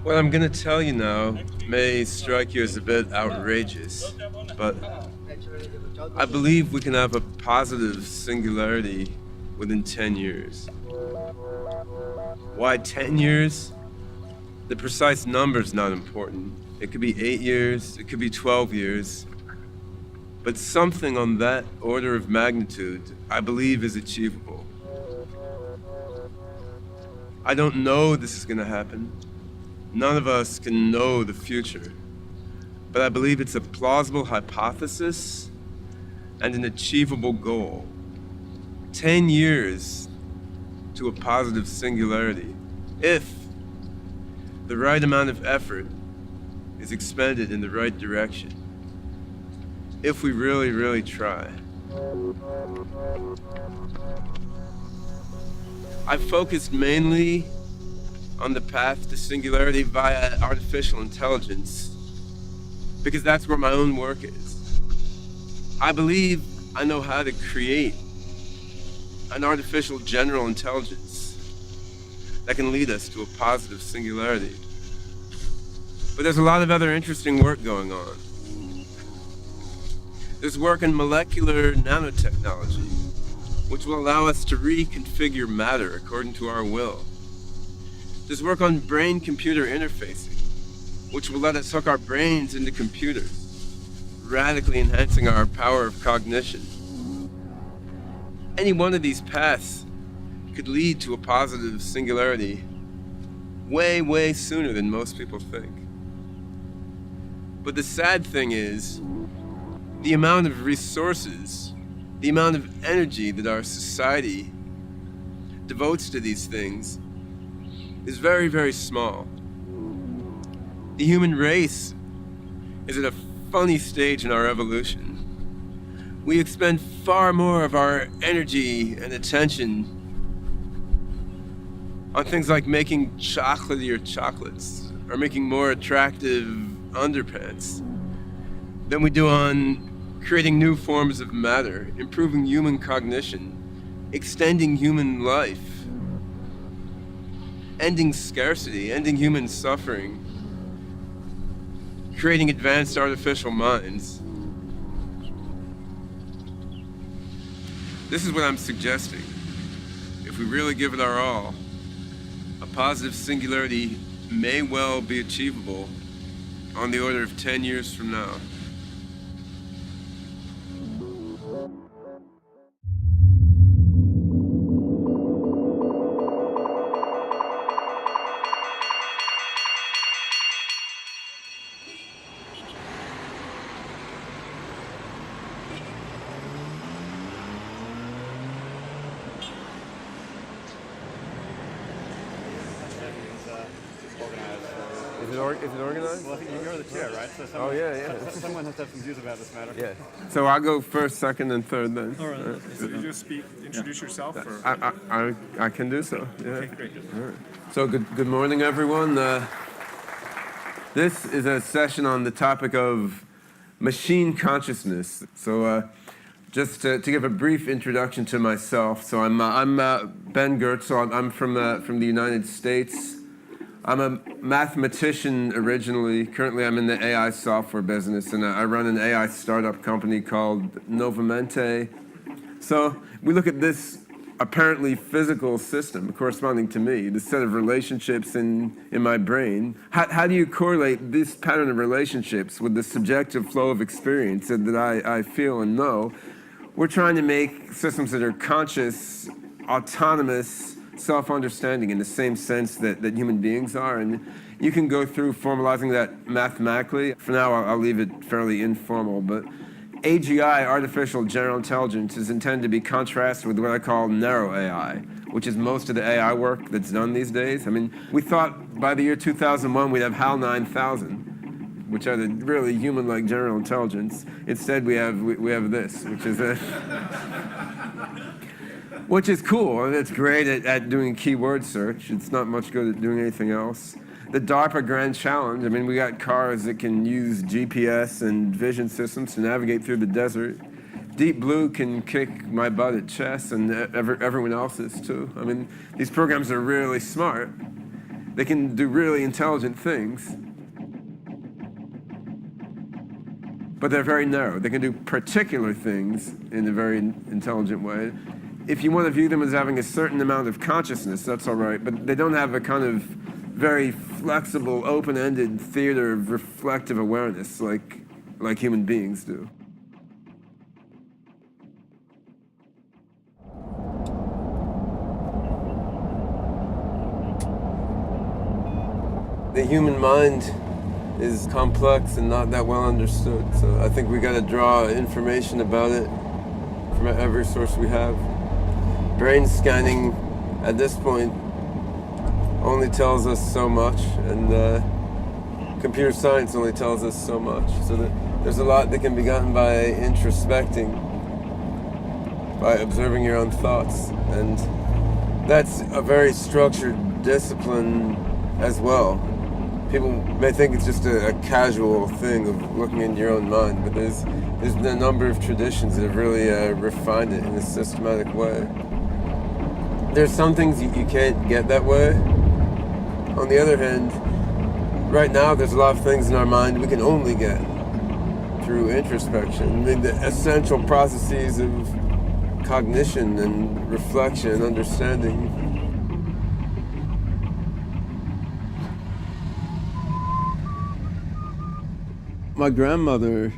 What I'm gonna tell you now may strike you as a bit outrageous, but I believe we can have a positive singularity within 10 years. Why 10 years? The precise number's not important. It could be 8 years, it could be 12 years, but something on that order of magnitude, I believe, is achievable. I don't know this is gonna happen. None of us can know the future, but I believe it's a plausible hypothesis and an achievable goal. 10 years to a positive singularity, if the right amount of effort is expended in the right direction. If we really, really try. I've focused mainly on the path to singularity via artificial intelligence because that's where my own work is. I believe I know how to create an artificial general intelligence that can lead us to a positive singularity. But there's a lot of other interesting work going on. There's work in molecular nanotechnology, which will allow us to reconfigure matter according to our will. There's work on brain-computer interfacing, which will let us hook our brains into computers, radically enhancing our power of cognition. Any one of these paths could lead to a positive singularity way, way sooner than most people think. But the sad thing is, the amount of resources, the amount of energy that our society devotes to these things is very, very small. The human race is at a funny stage in our evolution. We expend far more of our energy and attention on things like making chocolatier chocolates or making more attractive underpants than we do on creating new forms of matter, improving human cognition, extending human life, ending scarcity, ending human suffering, creating advanced artificial minds. This is what I'm suggesting. If we really give it our all, a positive singularity may well be achievable on the order of 10 years from now. Is it organized? Well, I think you're the chair, right? So someone has to have some views about this matter. Yeah. So I'll go first, second, and third then. All right. So you just introduce yourself? Or? I can do so. Yeah. Okay, great. All right. So good morning, everyone. This is a session on the topic of machine consciousness. So just to give a brief introduction to myself. So I'm Ben Gertzel. I'm from the United States. I'm a mathematician originally. Currently, I'm in the AI software business, and I run an AI startup company called Novamente. So we look at this apparently physical system corresponding to me, the set of relationships in my brain. How do you correlate this pattern of relationships with the subjective flow of experience that I feel and know? We're trying to make systems that are conscious, autonomous, self-understanding in the same sense that human beings are. And you can go through formalizing that mathematically. For now, I'll leave it fairly informal. But AGI, artificial general intelligence, is intended to be contrasted with what I call narrow AI, which is most of the AI work that's done these days. I mean, we thought by the year 2001 we'd have HAL 9000, which are the really human-like general intelligence. Instead, we have this, which is cool, and it's great at doing keyword search. It's not much good at doing anything else. The DARPA Grand Challenge, I mean, we got cars that can use GPS and vision systems to navigate through the desert. Deep Blue can kick my butt at chess, and everyone else's too. I mean, these programs are really smart. They can do really intelligent things, but they're very narrow. They can do particular things in a very intelligent way. If you want to view them as having a certain amount of consciousness, that's all right, but they don't have a kind of very flexible, open-ended theater of reflective awareness like human beings do. The human mind is complex and not that well understood, so I think we got to draw information about it from every source we have. Brain scanning at this point only tells us so much, and computer science only tells us so much, so that there's a lot that can be gotten by introspecting, by observing your own thoughts, and that's a very structured discipline as well. People may think it's just a casual thing of looking into your own mind, but there's been a number of traditions that have really refined it in a systematic way. There's some things you can't get that way. On the other hand, right now there's a lot of things in our mind we can only get through introspection. I mean, the essential processes of cognition and reflection and understanding. My grandmother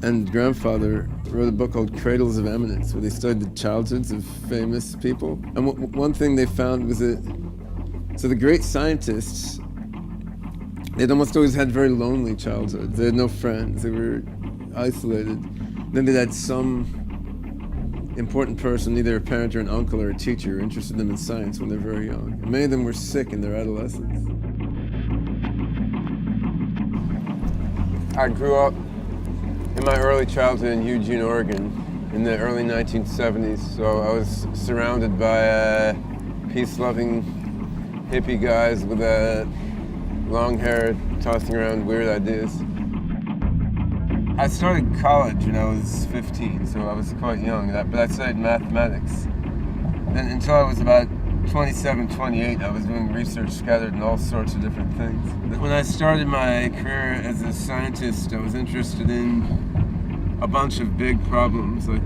and grandfather wrote a book called Cradles of Eminence, where they studied the childhoods of famous people. And one thing they found was that, so the great scientists, they'd almost always had very lonely childhoods. They had no friends, they were isolated. Then they'd had some important person, either a parent or an uncle or a teacher, who interested them in science when they were very young. And many of them were sick in their adolescence. I grew up in my early childhood in Eugene, Oregon, in the early 1970s. So I was surrounded by peace-loving hippie guys with long hair, tossing around weird ideas. I started college when I was 15, so I was quite young, but I studied mathematics. Then until I was about 27, 28, I was doing research scattered in all sorts of different things. When I started my career as a scientist, I was interested in a bunch of big problems, like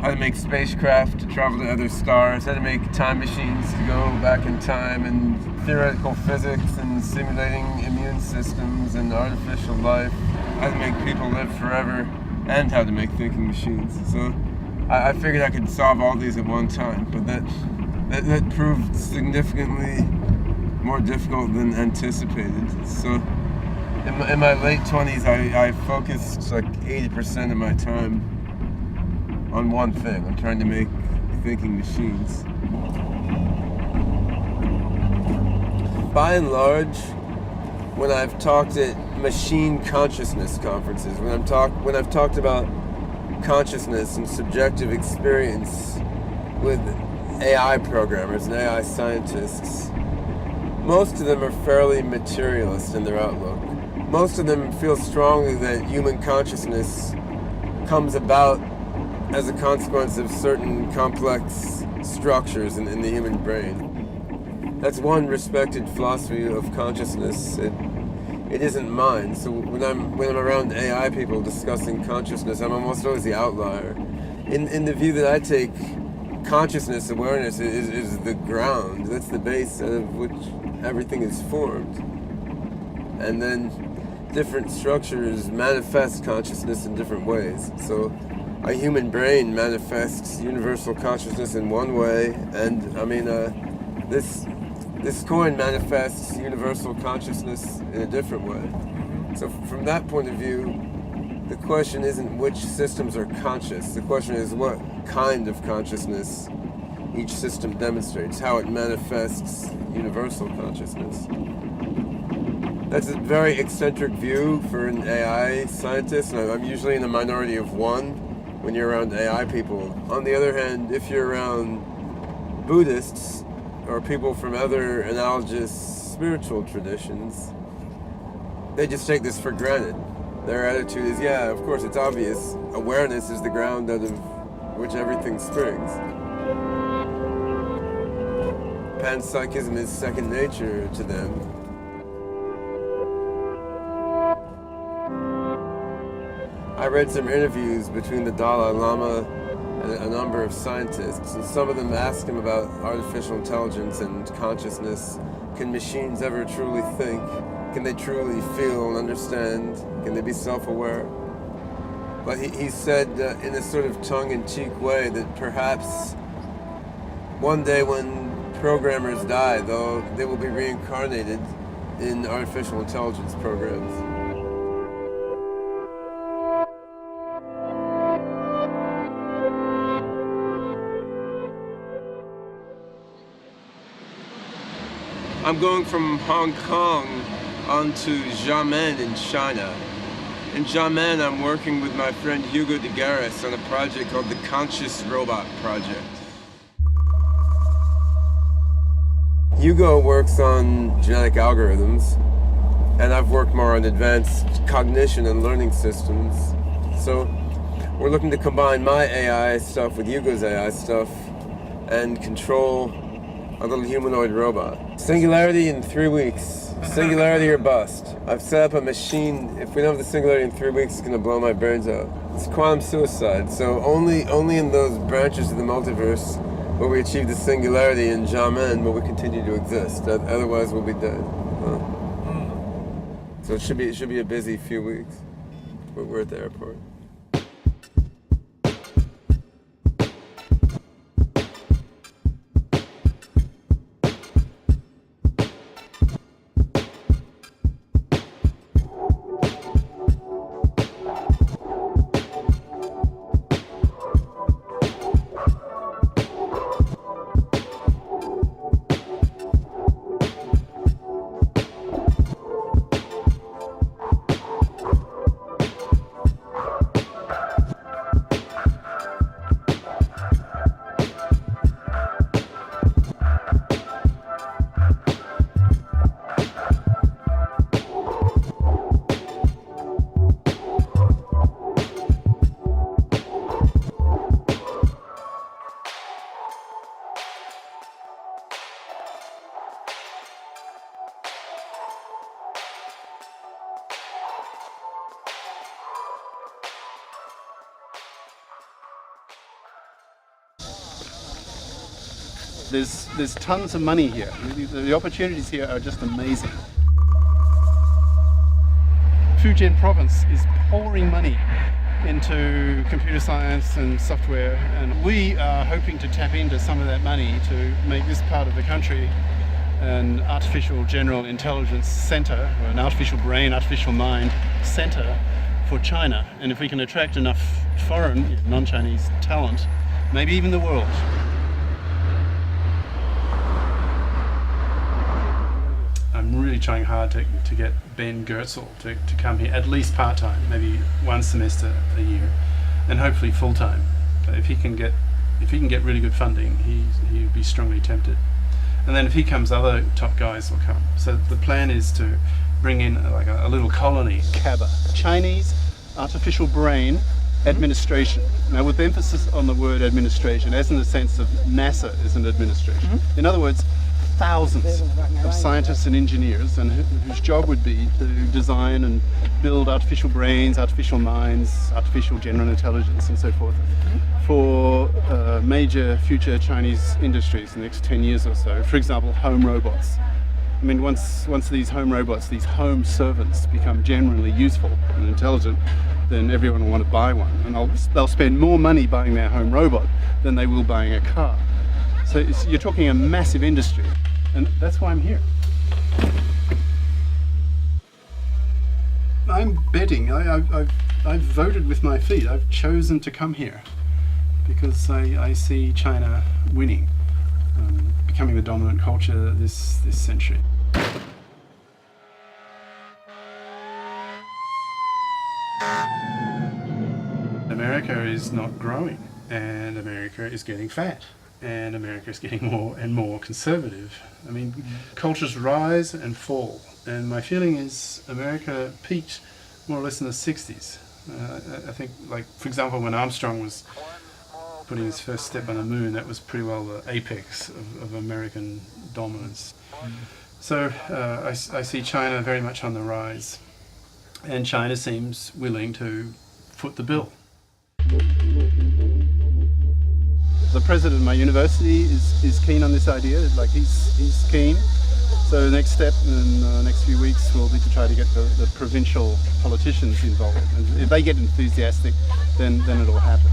how to make spacecraft to travel to other stars, how to make time machines to go back in time, and theoretical physics and simulating immune systems and artificial life, how to make people live forever, and how to make thinking machines. So I figured I could solve all these at one time, but that proved significantly more difficult than anticipated. So in my late 20s, I focused like 80% of my time on one thing. I'm trying to make thinking machines. By and large, when I've talked at machine consciousness conferences, when I've talked about consciousness and subjective experience with AI programmers and AI scientists, most of them are fairly materialist in their outlook. Most of them feel strongly that human consciousness comes about as a consequence of certain complex structures in the human brain. That's one respected philosophy of consciousness. It isn't mine. So when I'm around AI people discussing consciousness, I'm almost always the outlier. In the view that I take, consciousness, awareness is the ground. That's the base out of which everything is formed. And then different structures manifest consciousness in different ways. So a human brain manifests universal consciousness in one way, and this coin manifests universal consciousness in a different way. So from that point of view, the question isn't which systems are conscious. The question is what kind of consciousness each system demonstrates, how it manifests universal consciousness. That's a very eccentric view for an AI scientist, and I'm usually in a minority of one when you're around AI people. On the other hand, if you're around Buddhists or people from other analogous spiritual traditions, they just take this for granted. Their attitude is, yeah, of course, it's obvious. Awareness is the ground out of which everything springs. panpsychism is second nature to them. I read some interviews between the Dalai Lama and a number of scientists, and some of them asked him about artificial intelligence and consciousness. Can machines ever truly think? Can they truly feel and understand? Can they be self-aware? But he said in a sort of tongue-in-cheek way that perhaps one day when programmers die, though, they will be reincarnated in artificial intelligence programs. I'm going from Hong Kong onto Xiamen in China. In Xiamen, I'm working with my friend Hugo de Garis on a project called the Conscious Robot Project. Hugo works on genetic algorithms, and I've worked more on advanced cognition and learning systems. So we're looking to combine my AI stuff with Hugo's AI stuff and control a little humanoid robot. Singularity in 3 weeks. Singularity or bust. I've set up a machine. If we don't have the singularity in 3 weeks, it's gonna blow my brains out. It's quantum suicide. So only in those branches of the multiverse where we achieve the singularity in Xiamen will we continue to exist. Otherwise, we'll be dead. So it should be a busy few weeks. We're at the airport. There's tons of money here. The opportunities here are just amazing. Fujian province is pouring money into computer science and software, and we are hoping to tap into some of that money to make this part of the country an artificial general intelligence center, or an artificial brain, artificial mind center for China. And if we can attract enough foreign, non-Chinese talent, maybe even the world. I'm really trying hard to get Ben Goertzel to come here, at least part-time, maybe one semester a year, and hopefully full-time. If he can get really good funding, he would be strongly tempted. And then if he comes, other top guys will come. So the plan is to bring in like a little colony, CABA, Chinese Artificial Brain Administration. Now with emphasis on the word administration, as in the sense of NASA is an administration. In other words, thousands of scientists and engineers, and whose job would be to design and build artificial brains, artificial minds, artificial general intelligence, and so forth, for major future Chinese industries in the next 10 years or so. For example, home robots. I mean, once these home robots, these home servants, become generally useful and intelligent, then everyone will want to buy one, and they'll spend more money buying their home robot than they will buying a car. So you're talking a massive industry. And that's why I'm here. I'm betting. I've voted with my feet. I've chosen to come here because I see China winning, becoming the dominant culture this century. America is not growing, and America is getting fat. And America is getting more and more conservative. I mean, cultures rise and fall. And my feeling is America peaked more or less in the 60s. I think, like, for example, when Armstrong was putting his first step on the moon. That was pretty well the apex of American dominance. So I see China very much on the rise, and China seems willing to foot the bill. The president of my university is keen on this idea. Like he's keen. So the next step in the next few weeks will be to try to get the provincial politicians involved. And if they get enthusiastic, then it'll happen.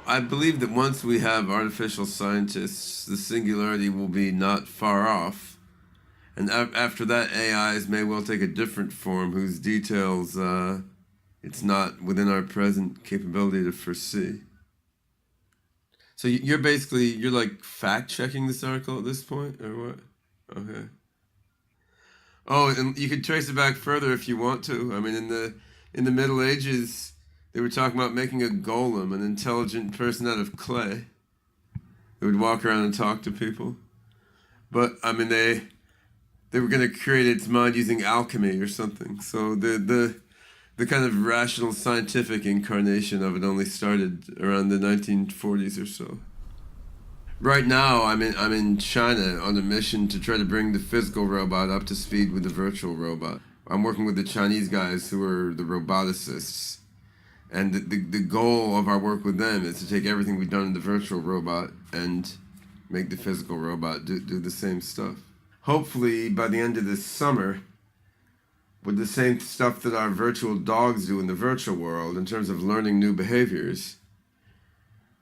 I believe that once we have artificial scientists, the singularity will be not far off. And after that, AIs may well take a different form whose details it's not within our present capability to foresee. So you're like fact-checking this article at this point, or what? Okay. Oh, and you could trace it back further if you want to. I mean, in the Middle Ages, they were talking about making a golem, an intelligent person out of clay. They would walk around and talk to people. But, I mean, they were going to create its mind using alchemy or something. So the kind of rational scientific incarnation of it only started around the 1940s or so. Right now, I'm in China on a mission to try to bring the physical robot up to speed with the virtual robot. I'm working with the Chinese guys who are the roboticists. And the goal of our work with them is to take everything we've done in the virtual robot and make the physical robot do the same stuff. Hopefully, by the end of this summer, with the same stuff that our virtual dogs do in the virtual world in terms of learning new behaviors,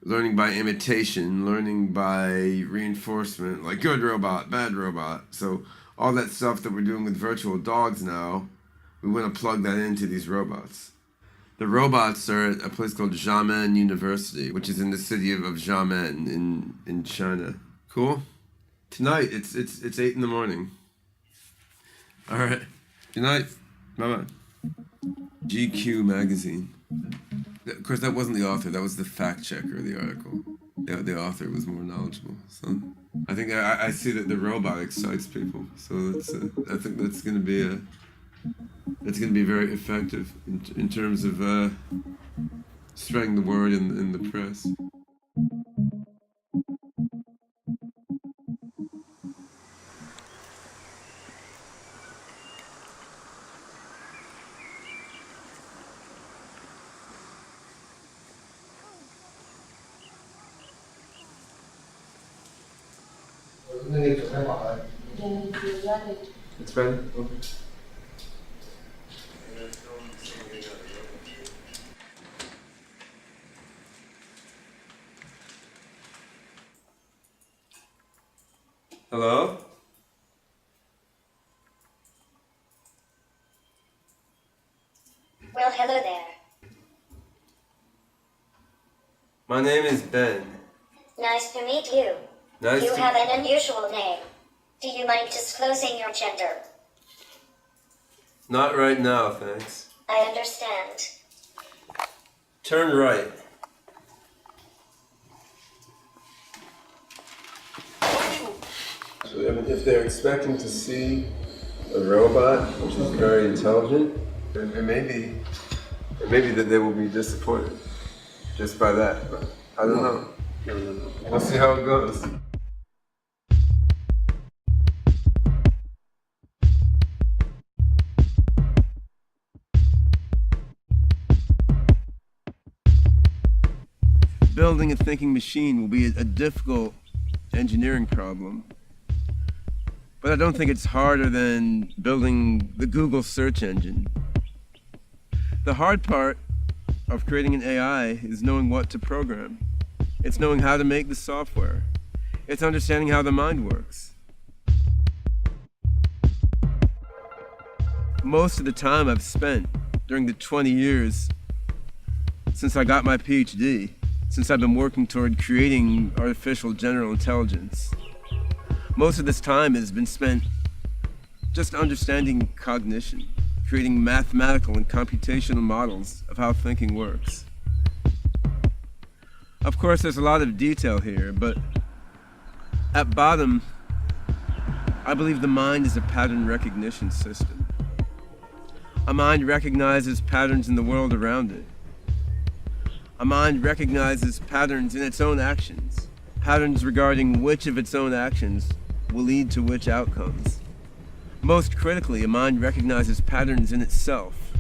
learning by imitation, learning by reinforcement, like good robot, bad robot. So all that stuff that we're doing with virtual dogs now, we want to plug that into these robots. The robots are at a place called Xiamen University, which is in the city of Xiamen in China. Cool? Tonight, it's 8 in the morning. All right. Good night. Bye-bye. GQ magazine. Of course, that wasn't the author. That was the fact checker of the article. The author was more knowledgeable. So I think I see that the robot excites people. So I think that's going to be very effective in terms of spreading the word in the press. It's ready? Okay. Hello? Well, hello there. My name is Ben. Nice to meet you. Nice You to... have an unusual name. Do you mind disclosing your gender? Not right now, thanks. I understand. Turn right. So, I mean, if they're expecting to see a robot, which is very intelligent, it may be that they will be disappointed just by that. But I don't know. We'll see how it goes. Building a thinking machine will be a difficult engineering problem. But I don't think it's harder than building the Google search engine. The hard part of creating an AI is knowing what to program. It's knowing how to make the software. It's understanding how the mind works. Most of the time I've spent during the 20 years since I got my PhD, since I've been working toward creating artificial general intelligence. Most of this time has been spent just understanding cognition, creating mathematical and computational models of how thinking works. Of course, there's a lot of detail here, but at bottom, I believe the mind is a pattern recognition system. A mind recognizes patterns in the world around it. A mind recognizes patterns in its own actions, patterns regarding which of its own actions will lead to which outcomes. Most critically, a mind recognizes patterns in itself.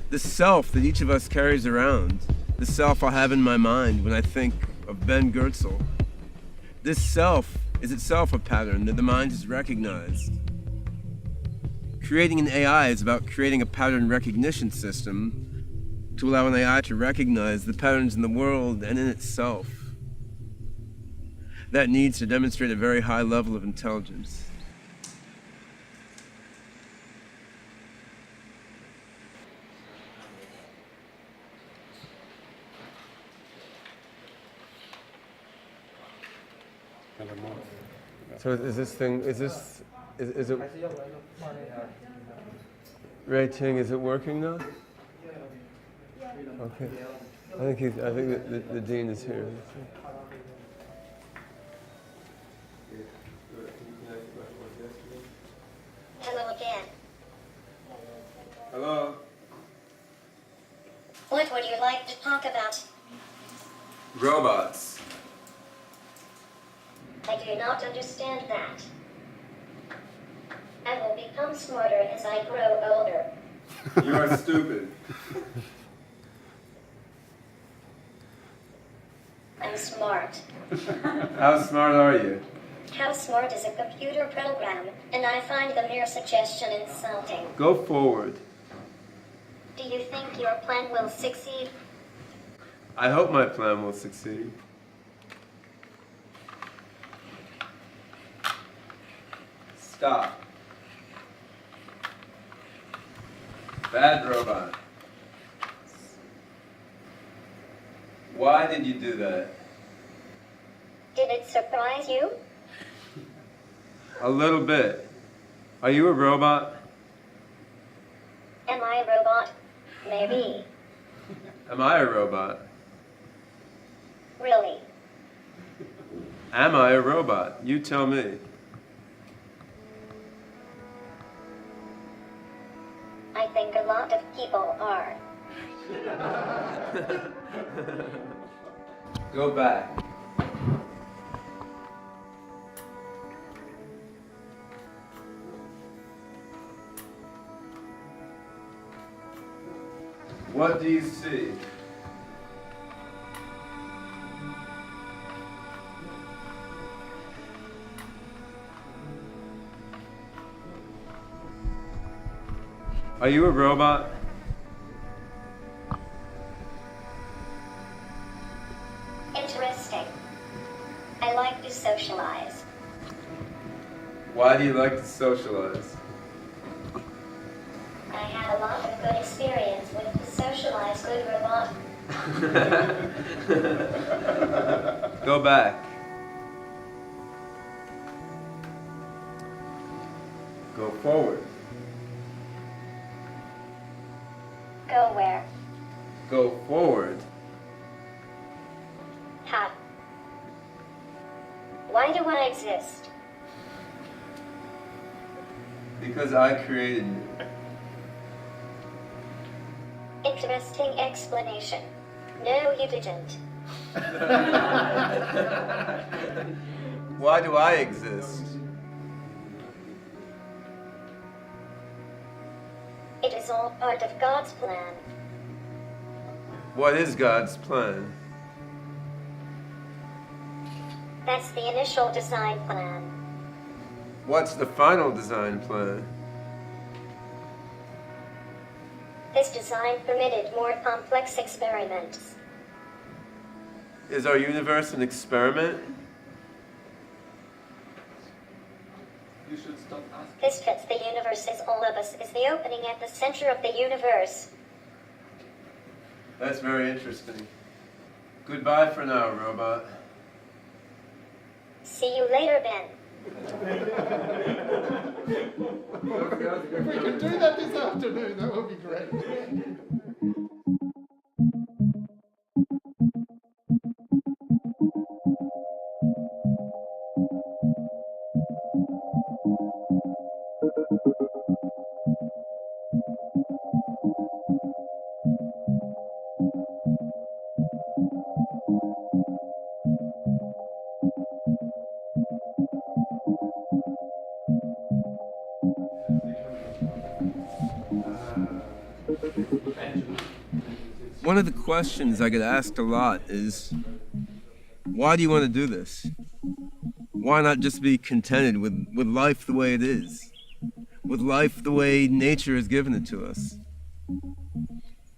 The self that each of us carries around, the self I have in my mind when I think of Ben Goertzel, this self is itself a pattern that the mind has recognized. Creating an AI is about creating a pattern recognition system to allow an AI to recognize the patterns in the world and in itself. That needs to demonstrate a very high level of intelligence. So is this thing, is it, rating, is it working now? Okay. I think the dean is here. Hello again. Hello? What would you like to talk about? Robots. I do not understand that. I will become smarter as I grow older. You are stupid. I'm smart. How smart are you? How smart is a computer program? And I find the mere suggestion insulting. Go forward. Do you think your plan will succeed? I hope my plan will succeed. Stop. Bad robot. Why did you do that? Did it surprise you? A little bit. Are you a robot? Am I a robot? Maybe. Am I a robot? Really? Am I a robot? You tell me. I think a lot of people are. Go back. What do you see? Are you a robot? Interesting. I like to socialize. Why do you like to socialize? I had a lot of good experience with the socialized good robot. Go back. Go forward. Go where? Go forward. How? Why do I exist? Because I created you. Interesting explanation. No, you didn't. Why do I exist? It is all part of God's plan. What is God's plan? That's the initial design plan. What's the final design plan? This design permitted more complex experiments. Is our universe an experiment? This fits the universe is all of us, is the opening at the center of the universe. That's very interesting. Goodbye for now, robot. See you later, Ben. If we can do that this afternoon, that would be great. One of the questions I get asked a lot is, why do you want to do this? Why not just be contented with life the way it is? With life the way nature has given it to us?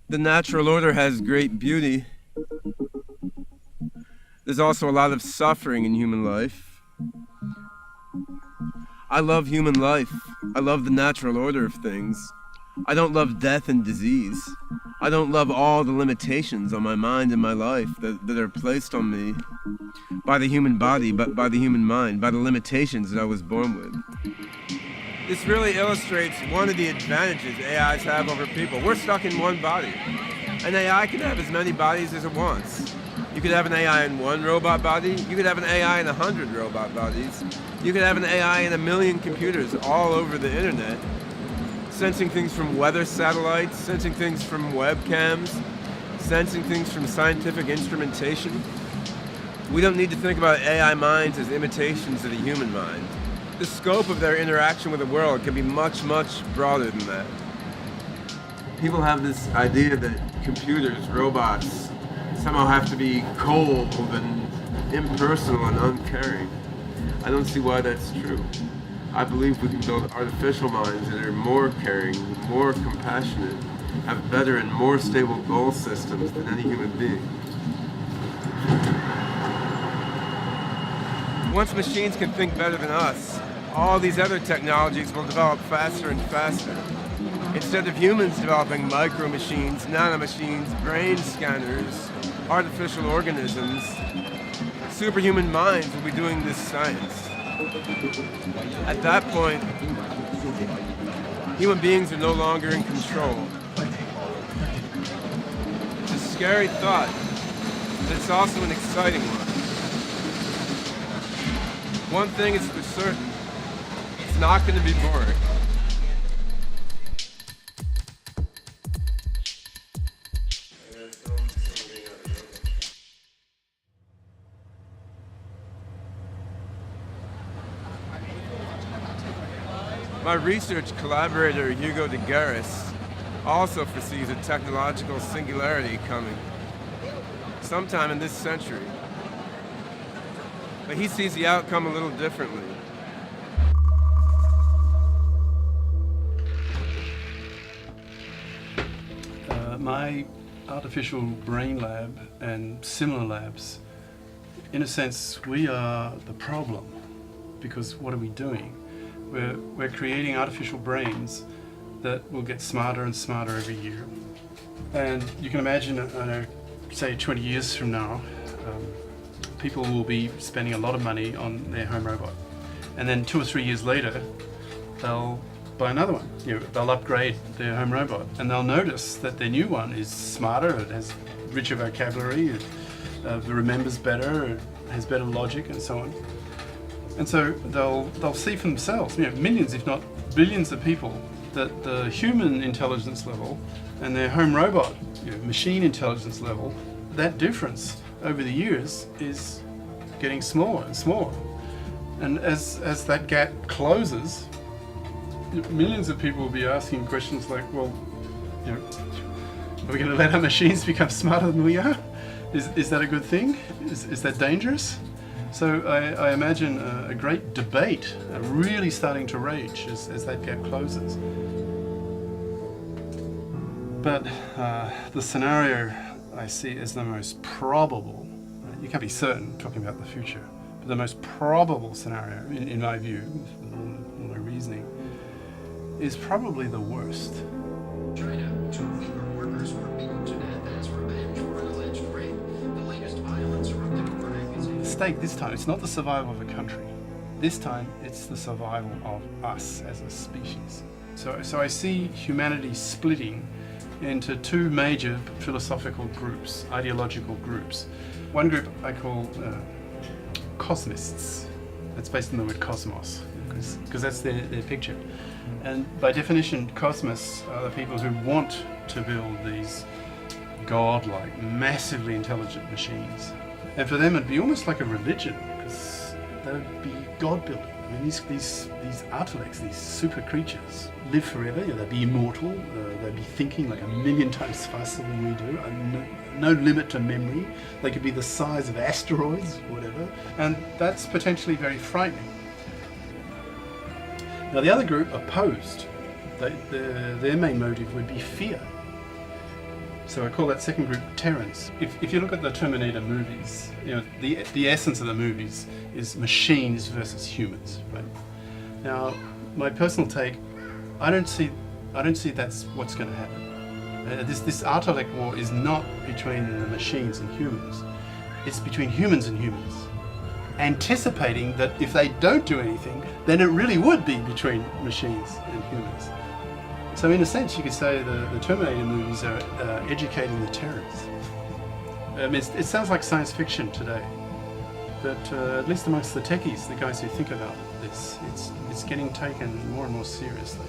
The natural order has great beauty. There's also a lot of suffering in human life. I love human life. I love the natural order of things. I don't love death and disease. I don't love all the limitations on my mind and my life that are placed on me by the human body, but by the human mind, by the limitations that I was born with. This really illustrates one of the advantages AIs have over people. We're stuck in one body. An AI can have as many bodies as it wants. You could have an AI in one robot body. You could have an AI in 100 robot bodies. You could have an AI in 1 million computers all over the internet, sensing things from weather satellites, sensing things from webcams, sensing things from scientific instrumentation. We don't need to think about AI minds as imitations of the human mind. The scope of their interaction with the world can be much, much broader than that. People have this idea that computers, robots, somehow have to be cold and impersonal and uncaring. I don't see why that's true. I believe we can build artificial minds that are more caring, more compassionate, have better and more stable goal systems than any human being. Once machines can think better than us, all these other technologies will develop faster and faster. Instead of humans developing micro machines, nanomachines, brain scanners, artificial organisms, superhuman minds will be doing this science. At that point, human beings are no longer in control. It's a scary thought, but it's also an exciting one. One thing is for certain, it's not going to be boring. My research collaborator, Hugo de Garis, also foresees a technological singularity coming sometime in this century. But he sees the outcome a little differently. My artificial brain lab and similar labs, in a sense, we are the problem, because what are we doing? We're creating artificial brains that will get smarter and smarter every year. And you can imagine, say 20 years from now, people will be spending a lot of money on their home robot. And then 2 or 3 years later, they'll buy another one. They'll upgrade their home robot, and they'll notice that their new one is smarter, it has richer vocabulary, it remembers better, it has better logic, and so on. And so they'll see for themselves, millions, if not billions of people, that the human intelligence level and their home robot, machine intelligence level, that difference over the years is getting smaller and smaller. And as that gap closes, millions of people will be asking questions like, well, are we going to let our machines become smarter than we are? Is that a good thing? Is that dangerous? So I imagine a great debate really starting to rage as that gap closes. But the scenario I see as the most probable, you can't be certain talking about the future, but the most probable scenario, in my view, with all my reasoning, is probably the worst. China, 2 Uyghur workers were beaten to death as revenge for an alleged rape. The latest violence from the court accusation. The stake this time, it's not the survival of a country. This time, it's the survival of us as a species. So I see humanity splitting into 2 major philosophical groups, ideological groups. One group I call cosmists. That's based on the word cosmos, because that's their picture. And by definition, cosmos are the people who want to build these godlike, massively intelligent machines. And for them, it'd be almost like a religion, because they'd be God-building. I mean, these artilects, these super creatures, live forever. They'd be immortal. They'd be thinking like 1,000,000 times faster than we do. No limit to memory. They could be the size of asteroids, whatever. And that's potentially very frightening. Now, the other group opposed. Their main motive would be fear. So I call that second group Terrans. If you look at the Terminator movies, you know, the essence of the movies is machines versus humans, right? Now, my personal take, I don't see that's what's going to happen. This Artilect war is not between the machines and humans. It's between humans and humans, anticipating that if they don't do anything, then it really would be between machines and humans. So in a sense, you could say the Terminator movies are educating the Terrans. I mean, it sounds like science fiction today, but at least amongst the techies, the guys who think about this, it's getting taken more and more seriously,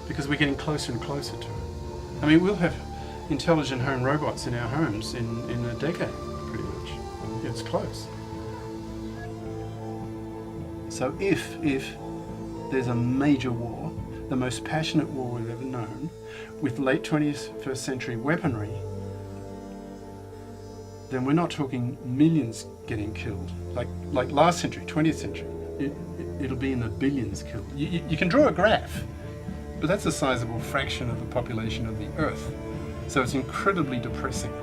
because we're getting closer and closer to it. I mean, we'll have intelligent home robots in our homes in a decade, pretty much. It's close. So if there's a major war, the most passionate war we've ever known, with late 21st century weaponry, then we're not talking millions getting killed. Like last century, 20th century, it'll be in the billions killed. You can draw a graph, but that's a sizable fraction of the population of the Earth. So it's incredibly depressing.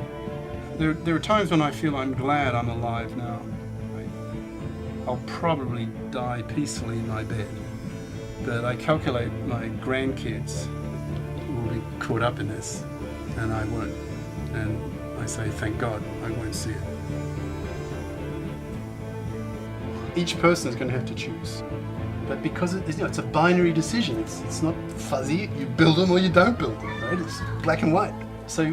There are times when I feel I'm glad I'm alive now. I'll probably die peacefully in my bed. But I calculate my grandkids will be caught up in this, and I won't. And I say, thank God, I won't see it. Each person is going to have to choose. But because it's a binary decision, it's not fuzzy, you build them or you don't build them, right? It's black and white. So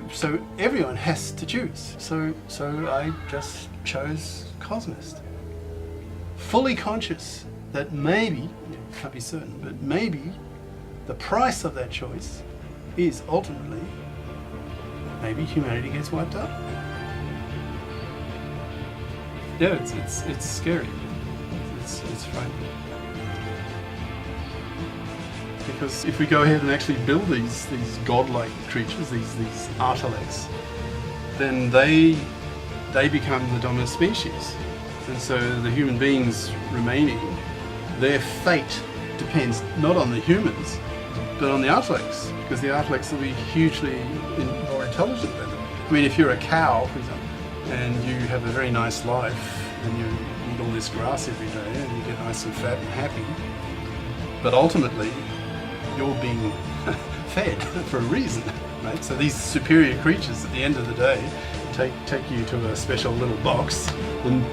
everyone has to choose. So I just chose Cosmist. Fully conscious that maybe, can't be certain, but maybe the price of that choice is ultimately maybe humanity gets wiped out. Yeah, it's scary. It's frightening. Because if we go ahead and actually build these godlike creatures, these artilects, then they become the dominant species. And so the human beings remaining, their fate depends not on the humans, but on the artilects, because the artilects will be hugely more intelligent than them. I mean, if you're a cow, for example, and you have a very nice life, and you eat all this grass every day, and you get nice and fat and happy, but ultimately, you're being fed for a reason, right? So these superior creatures, at the end of the day, take you to a special little box, and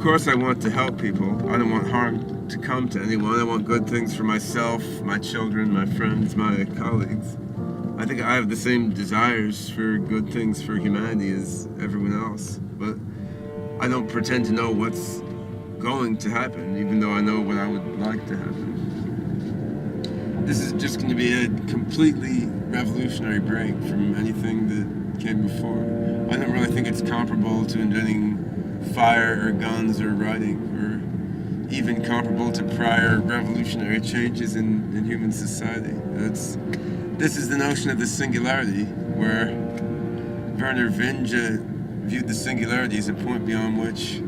course I want to help people. I don't want harm to come to anyone. I want good things for myself, my children, my friends, my colleagues. I think I have the same desires for good things for humanity as everyone else, but I don't pretend to know what's going to happen, even though I know what I would like to happen. This is just going to be a completely revolutionary break from anything that came before. I don't really think it's comparable to inventing fire or guns or writing, or even comparable to prior revolutionary changes in human society. This is the notion of the singularity, where Werner Vinge viewed the singularity as a point beyond which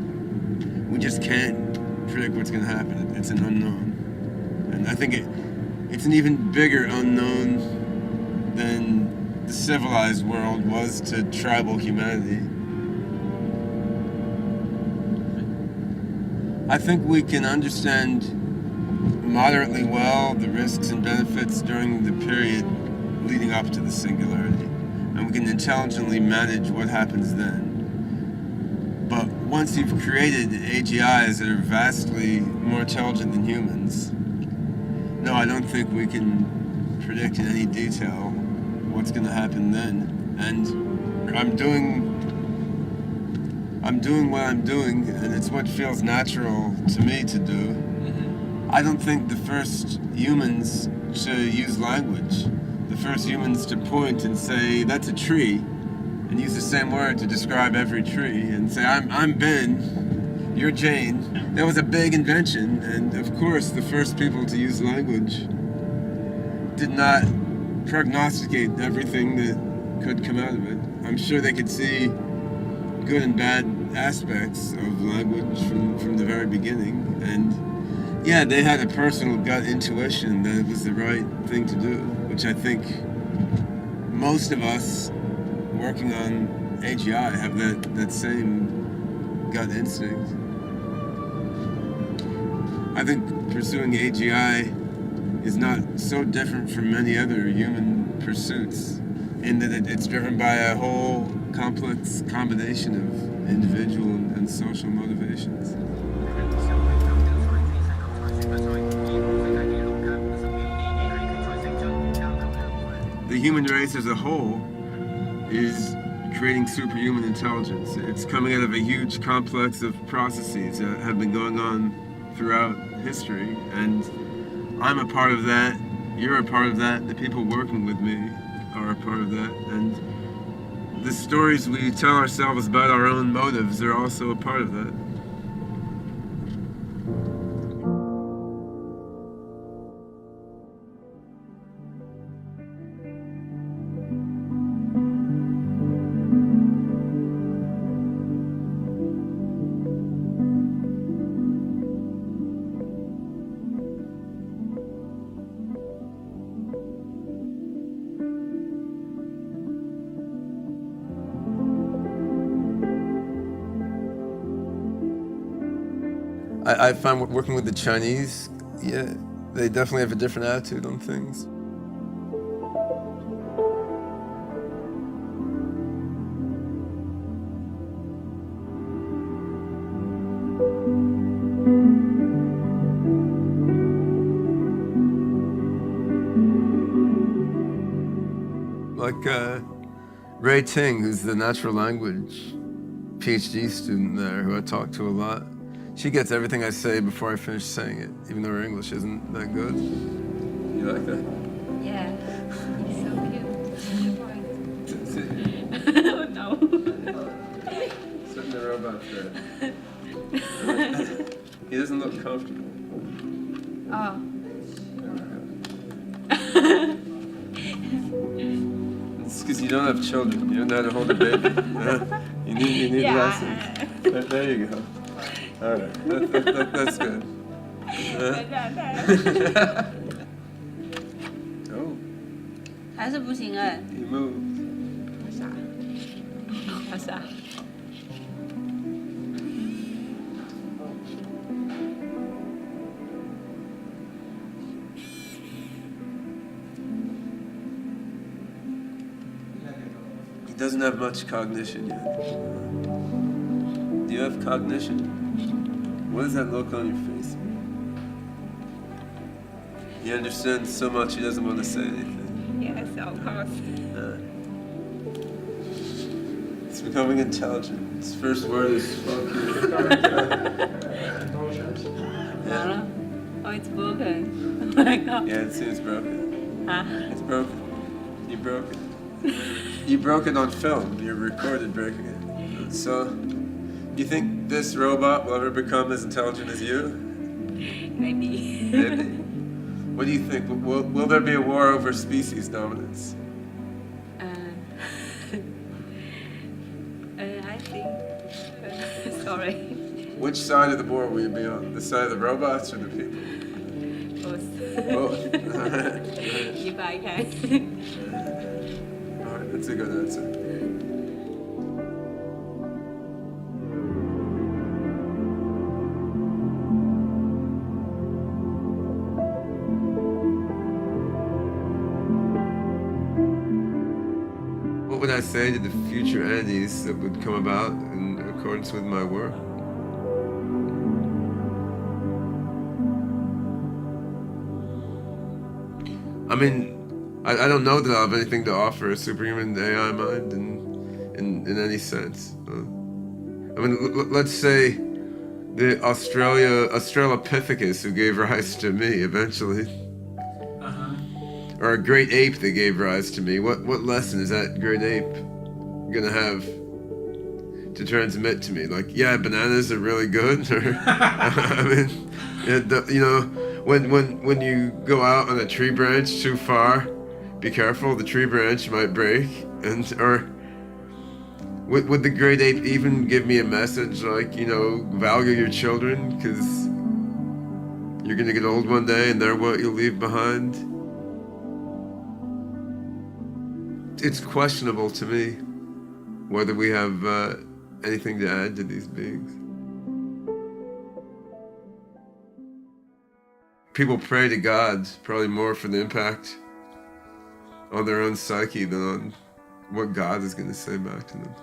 we just can't predict what's going to happen. It's an unknown. And I think it's an even bigger unknown than the civilized world was to tribal humanity. I think we can understand moderately well the risks and benefits during the period leading up to the singularity, and we can intelligently manage what happens then. But once you've created AGIs that are vastly more intelligent than humans, no, I don't think we can predict in any detail what's going to happen then. And I'm doing what I'm doing, and it's what feels natural to me to do. I don't think the first humans to use language, the first humans to point and say, that's a tree, and use the same word to describe every tree, and say, I'm Ben, you're Jane. That was a big invention, and of course the first people to use language did not prognosticate everything that could come out of it. I'm sure they could see good and bad aspects of language from the very beginning, and yeah, they had a personal gut intuition that it was the right thing to do, which I think most of us working on AGI have that same gut instinct. I think pursuing AGI is not so different from many other human pursuits, in that it's driven by a whole complex combination of individual and social motivations. The human race as a whole is creating superhuman intelligence. It's coming out of a huge complex of processes that have been going on throughout history, and I'm a part of that, you're a part of that, the people working with me are a part of that, and the stories we tell ourselves about our own motives are also a part of that. I find working with the Chinese, yeah, they definitely have a different attitude on things. Like Ray Ting, who's the natural language PhD student there, who I talk to a lot. She gets everything I say before I finish saying it, even though her English isn't that good. You like that? Yeah, he's so cute. No. Sitting the robot there. He doesn't look comfortable. Oh. It's because you don't have children. You don't know how to hold a baby. You need lessons. There you go. All right, that's good. Oh, 还是不行哎。 he moved. 好傻。 He doesn't have much cognition yet. Do you have cognition? What does that look on your face mean? He understands so much he doesn't want to say anything. Yes, of course. It's becoming intelligent. His first word is fuck you. Yeah. Oh, it's broken. Oh my god. Yeah, it seems broken. Ah. It's broken. You broke it. You broke it on film. You recorded breaking it. So, do you think this robot will ever become as intelligent as you? Maybe. Maybe. What do you think? Will there be a war over species dominance? I think. Sorry. Which side of the war will you be on? The side of the robots or the people? Both. Both. If I can. Alright, that's a good answer. What would I say to the future Andes that would come about in accordance with my work? I mean, I don't know that I'll have anything to offer a superhuman AI mind in any sense. I mean, let's say the Australopithecus who gave rise to me eventually. Or a great ape that gave rise to me. What lesson is that great ape gonna have to transmit to me? Like, yeah, bananas are really good. Or, I mean, you know, when you go out on a tree branch too far, be careful. The tree branch might break. Or would the great ape even give me a message like, you know, value your children because you're gonna get old one day and they're what you'll leave behind? It's questionable to me whether we have anything to add to these beings. People pray to God probably more for the impact on their own psyche than on what God is going to say back to them.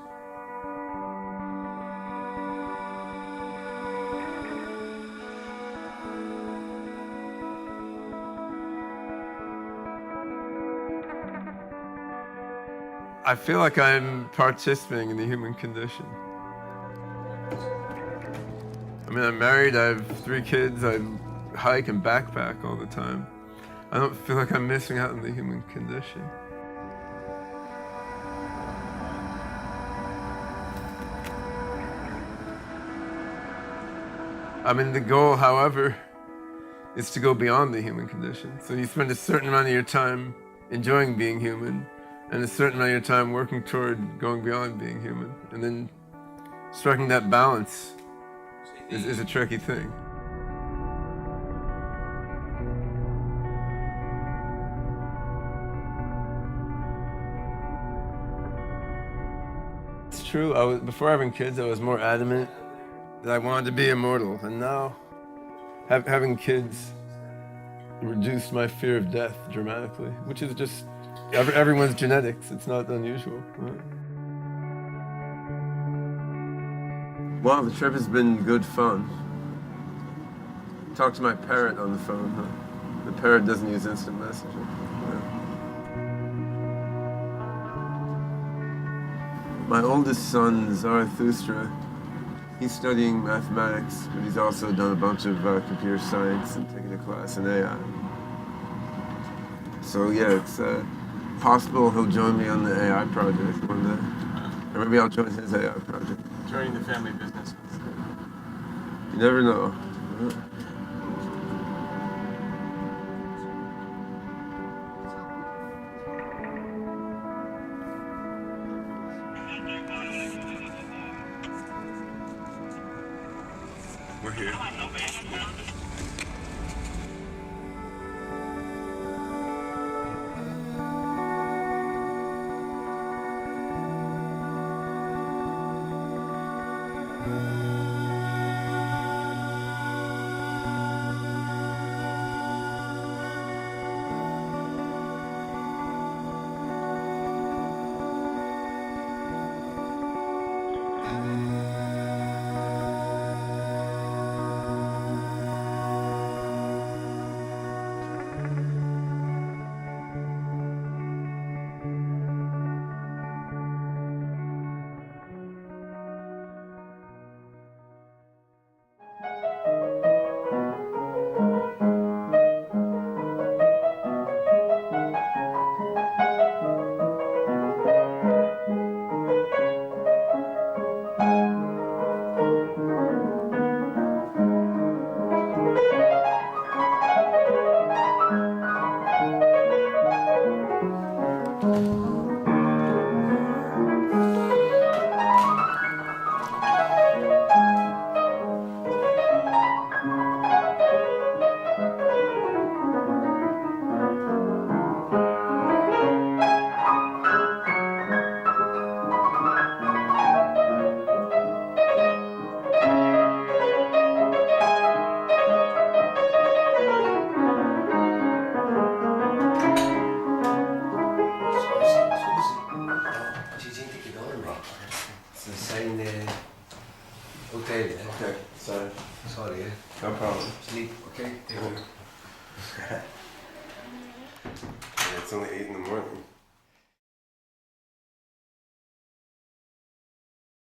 I feel like I'm participating in the human condition. I mean, I'm married, I have 3 kids, I hike and backpack all the time. I don't feel like I'm missing out on the human condition. I mean, the goal, however, is to go beyond the human condition. So you spend a certain amount of your time enjoying being human, and a certain amount of your time working toward going beyond being human. And then striking that balance is a tricky thing. It's true, before having kids, I was more adamant that I wanted to be immortal. And now, having kids reduced my fear of death dramatically, which is just everyone's genetics. It's not unusual. Right? Well, the trip has been good fun. Talked to my parrot on the phone. Huh? The parrot doesn't use instant messaging. Yeah. My oldest son, Zarathustra, he's studying mathematics, but he's also done a bunch of computer science and taken a class in AI. So yeah, it's possible he'll join me on the AI project one day. Or maybe I'll join his AI project. Joining the family business. You never know. We're here. sign the hotel, yeah. Okay, sorry. Sorry, yeah. No problem. Sleep, okay? Take care. Yeah, it's only 8 in the morning.